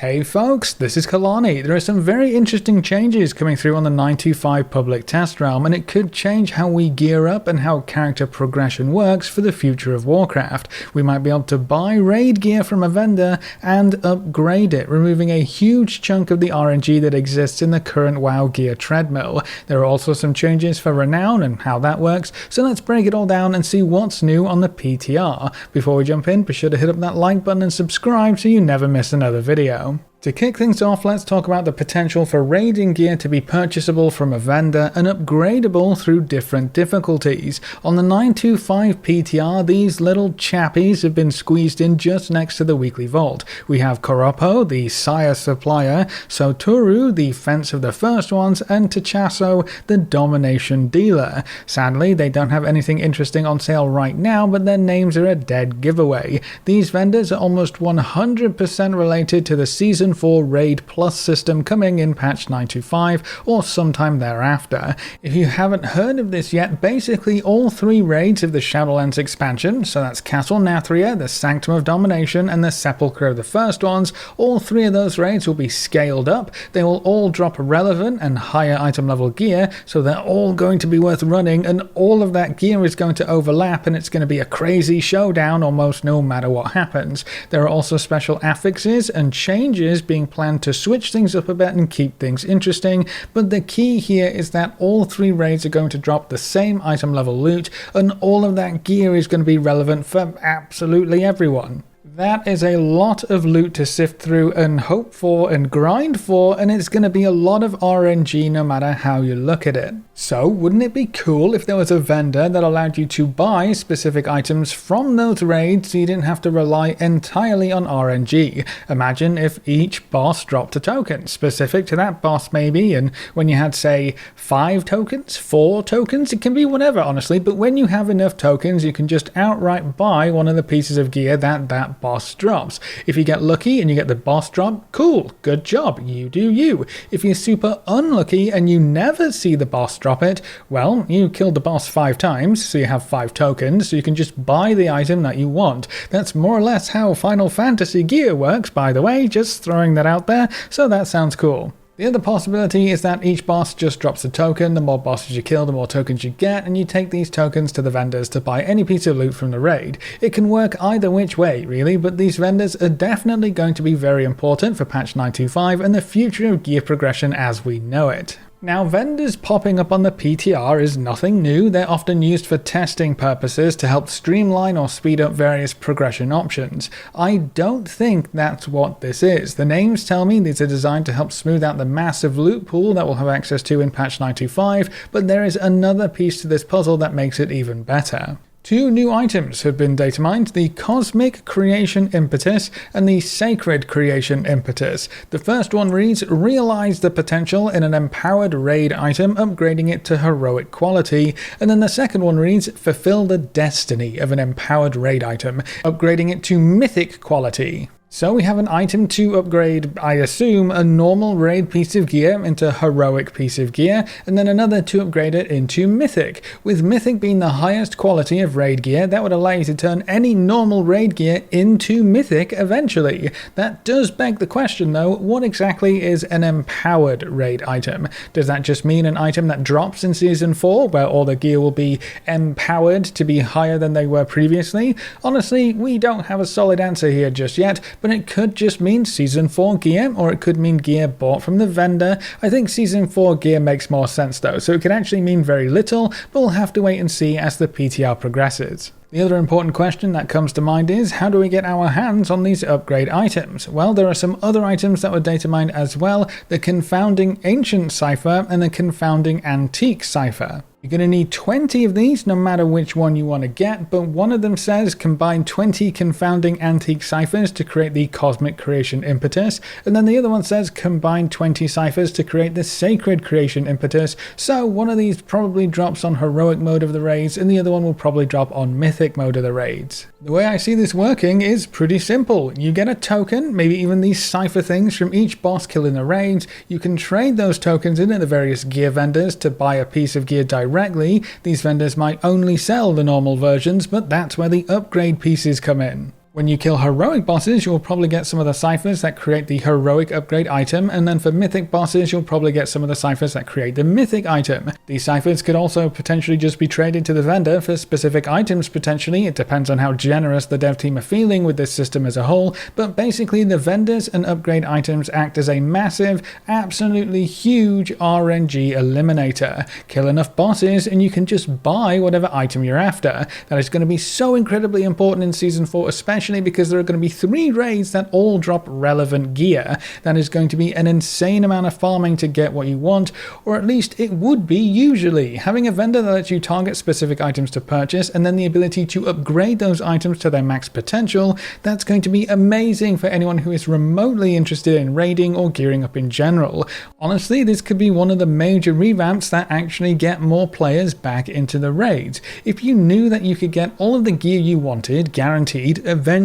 Hey folks, this is Kalani. There are some very interesting changes coming through on the 925 public test realm, and it could change how we gear up and how character progression works for the future of Warcraft. We might be able to buy raid gear from a vendor and upgrade it, removing a huge chunk of the RNG that exists in the current WoW gear treadmill. There are also some changes for Renown and how that works, so let's break it all down and see what's new on the PTR. Before we jump in, be sure to hit up that like button and subscribe so you never miss another video. To kick things off, let's talk about the potential for raiding gear to be purchasable from a vendor and upgradable through different difficulties. On the 925 PTR, these little chappies have been squeezed in just next to the weekly vault. We have Koropo, the Sire Supplier, Soturu, the Fence of the First Ones, and Tachasso, the Domination Dealer. Sadly, they don't have anything interesting on sale right now, but their names are a dead giveaway. These vendors are almost 100% related to the Season 4 Raid Plus system coming in patch 925 or sometime thereafter. If you haven't heard of this yet, basically all three raids of the Shadowlands expansion, so that's Castle Nathria, the Sanctum of Domination, and the Sepulchre of the First Ones, all three of those raids will be scaled up. They will all drop relevant and higher item level gear, so they're all going to be worth running, and all of that gear is going to overlap, and it's going to be a crazy showdown almost no matter what happens. There are also special affixes and changes being planned to switch things up a bit and keep things interesting, but the key here is that all three raids are going to drop the same item level loot, and all of that gear is going to be relevant for absolutely everyone. That is a lot of loot to sift through and hope for and grind for, and it's going to be a lot of RNG no matter how you look at it. So wouldn't it be cool if there was a vendor that allowed you to buy specific items from those raids so you didn't have to rely entirely on RNG? Imagine if each boss dropped a token specific to that boss maybe, and when you had say 5 tokens, 4 tokens, it can be whatever honestly, but when you have enough tokens you can just outright buy one of the pieces of gear that boss drops. If you get lucky and you get the boss drop, cool, good job, you do you. If you're super unlucky and you never see the boss drop it, well, you killed the boss 5 times, so you have 5 tokens, so you can just buy the item that you want. That's more or less how Final Fantasy gear works, by the way, just throwing that out there, so that sounds cool. The other possibility is that each boss just drops a token. The more bosses you kill, the more tokens you get, and you take these tokens to the vendors to buy any piece of loot from the raid. It can work either which way, really, but these vendors are definitely going to be very important for patch 925 and the future of gear progression as we know it. Now, vendors popping up on the PTR is nothing new. They're often used for testing purposes to help streamline or speed up various progression options. I don't think that's what this is. The names tell me these are designed to help smooth out the massive loot pool that we'll have access to in patch 925, but there is another piece to this puzzle that makes it even better. 2 new items have been data mined, the Cosmic Creation Impetus and the Sacred Creation Impetus. The first one reads, realize the potential in an empowered raid item, upgrading it to heroic quality. And then the second one reads, fulfill the destiny of an empowered raid item, upgrading it to mythic quality. So we have an item to upgrade, I assume, a normal raid piece of gear into heroic piece of gear, and then another to upgrade it into mythic. With mythic being the highest quality of raid gear, that would allow you to turn any normal raid gear into mythic eventually. That does beg the question though, what exactly is an empowered raid item? Does that just mean an item that drops in Season 4, where all the gear will be empowered to be higher than they were previously? Honestly, we don't have a solid answer here just yet, but it could just mean Season 4 gear, or it could mean gear bought from the vendor. I think Season 4 gear makes more sense though, so it could actually mean very little, but we'll have to wait and see as the PTR progresses. The other important question that comes to mind is, how do we get our hands on these upgrade items? Well, there are some other items that were data mined as well, the Confounding Ancient Cipher and the Confounding Antique Cipher. You're going to need 20 of these no matter which one you want to get, but one of them says combine 20 Confounding Antique Ciphers to create the Cosmic Creation Impetus, and then the other one says combine 20 ciphers to create the Sacred Creation Impetus, so one of these probably drops on heroic mode of the raids and the other one will probably drop on mythic mode of the raids. The way I see this working is pretty simple. You get a token, maybe even these cipher things from each boss kill in the raids. You can trade those tokens in at the various gear vendors to buy a piece of gear directly. These vendors might only sell the normal versions, but that's where the upgrade pieces come in. When you kill heroic bosses, you'll probably get some of the ciphers that create the heroic upgrade item, and then for mythic bosses, you'll probably get some of the ciphers that create the mythic item. These ciphers could also potentially just be traded to the vendor for specific items potentially. It depends on how generous the dev team are feeling with this system as a whole, but basically the vendors and upgrade items act as a massive, absolutely huge RNG eliminator. Kill enough bosses and you can just buy whatever item you're after. That is going to be so incredibly important in Season 4, especially because there are going to be 3 raids that all drop relevant gear. That is going to be an insane amount of farming to get what you want, or at least it would be usually. Having a vendor that lets you target specific items to purchase and then the ability to upgrade those items to their max potential, that's going to be amazing for anyone who is remotely interested in raiding or gearing up in general. Honestly, this could be one of the major revamps that actually get more players back into the raids. If you knew that you could get all of the gear you wanted, guaranteed, eventually,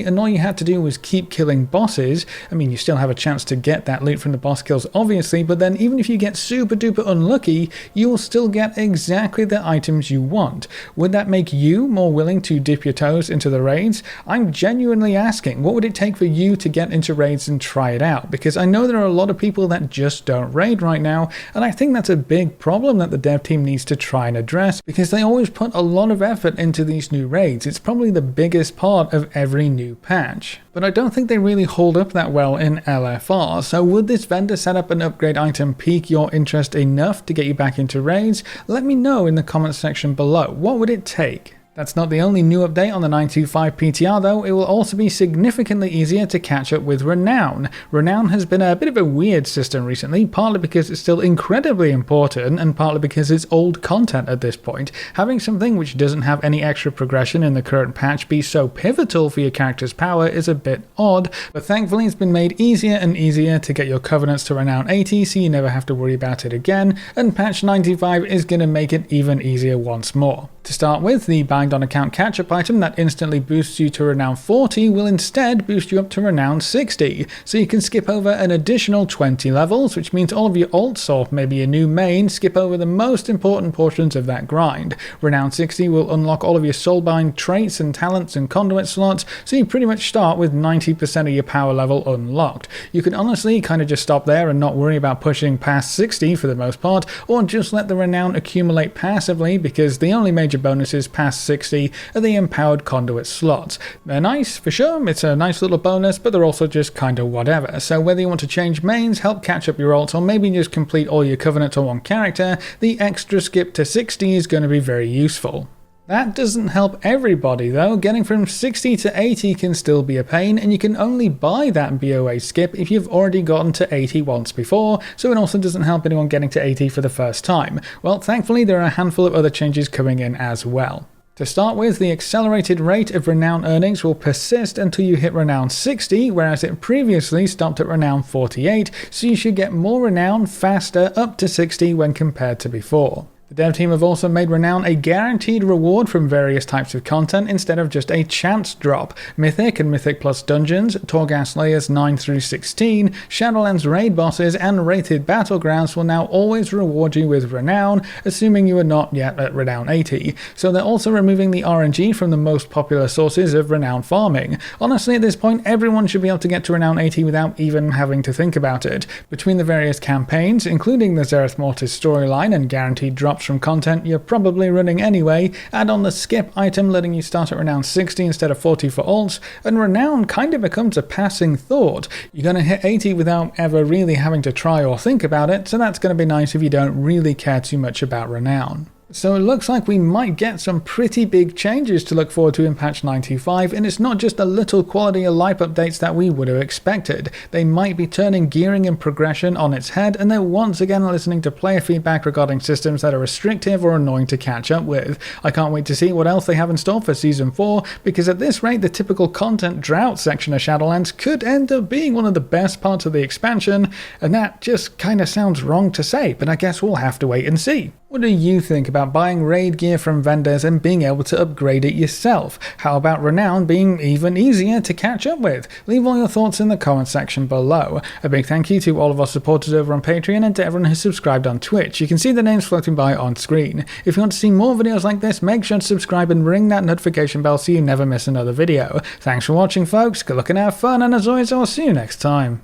and all you had to do was keep killing bosses, I mean, you still have a chance to get that loot from the boss kills, obviously, but then even if you get super duper unlucky, you will still get exactly the items you want. Would that make you more willing to dip your toes into the raids? I'm genuinely asking, what would it take for you to get into raids and try it out? Because I know there are a lot of people that just don't raid right now, and I think that's a big problem that the dev team needs to try and address, because they always put a lot of effort into these new raids. It's probably the biggest part of every new patch. But I don't think they really hold up that well in LFR, so would this vendor setup and upgrade item pique your interest enough to get you back into raids? Let me know in the comments section below. What would it take? That's not the only new update on the 925 PTR though. It will also be significantly easier to catch up with Renown. Renown has been a bit of a weird system recently, partly because it's still incredibly important and partly because it's old content at this point. Having something which doesn't have any extra progression in the current patch be so pivotal for your character's power is a bit odd, but thankfully it's been made easier and easier to get your covenants to Renown 80 so you never have to worry about it again, and patch 95 is going to make it even easier once more. To start with, the bind on account catch-up item that instantly boosts you to Renown 40 will instead boost you up to Renown 60, so you can skip over an additional 20 levels, which means all of your alts or maybe a new main skip over the most important portions of that grind. Renown 60 will unlock all of your soulbind traits and talents and conduit slots, so you pretty much start with 90% of your power level unlocked. You can honestly kind of just stop there and not worry about pushing past 60 for the most part, or just let the Renown accumulate passively, because the only major bonuses past 60 are the empowered conduit slots. They're nice for sure, it's a nice little bonus, but they're also just kind of whatever. So whether you want to change mains, help catch up your ults, or maybe just complete all your covenants on one character, the extra skip to 60 is going to be very useful. That doesn't help everybody though. Getting from 60 to 80 can still be a pain, and you can only buy that BOA skip if you've already gotten to 80 once before, so it also doesn't help anyone getting to 80 for the first time. Well, thankfully there are a handful of other changes coming in as well. To start with, the accelerated rate of Renown earnings will persist until you hit Renown 60, whereas it previously stopped at Renown 48, so you should get more Renown faster up to 60 when compared to before. The dev team have also made Renown a guaranteed reward from various types of content instead of just a chance drop. Mythic and Mythic Plus dungeons, Torghast layers 9 through 16, Shadowlands raid bosses, and rated battlegrounds will now always reward you with Renown, assuming you are not yet at Renown 80. So they're also removing the RNG from the most popular sources of Renown farming. Honestly, at this point, everyone should be able to get to Renown 80 without even having to think about it. Between the various campaigns, including the Zereth Mortis storyline and guaranteed drops from content you're probably running anyway, add on the skip item letting you start at Renown 60 instead of 40 for alts, and Renown kind of becomes a passing thought. You're going to hit 80 without ever really having to try or think about it, so that's going to be nice if you don't really care too much about Renown. So it looks like we might get some pretty big changes to look forward to in patch 925, and it's not just the little quality of life updates that we would have expected. They might be turning gearing and progression on its head, and they're once again listening to player feedback regarding systems that are restrictive or annoying to catch up with. I can't wait to see what else they have in store for Season 4, because at this rate the typical content drought section of Shadowlands could end up being one of the best parts of the expansion, and that just kinda sounds wrong to say, but I guess we'll have to wait and see. What do you think about buying raid gear from vendors and being able to upgrade it yourself? How about Renown being even easier to catch up with? Leave all your thoughts in the comment section below. A big thank you to all of our supporters over on Patreon and to everyone who's subscribed on Twitch. You can see the names floating by on screen. If you want to see more videos like this, make sure to subscribe and ring that notification bell so you never miss another video. Thanks for watching, folks. Good luck and have fun, and as always, I'll see you next time.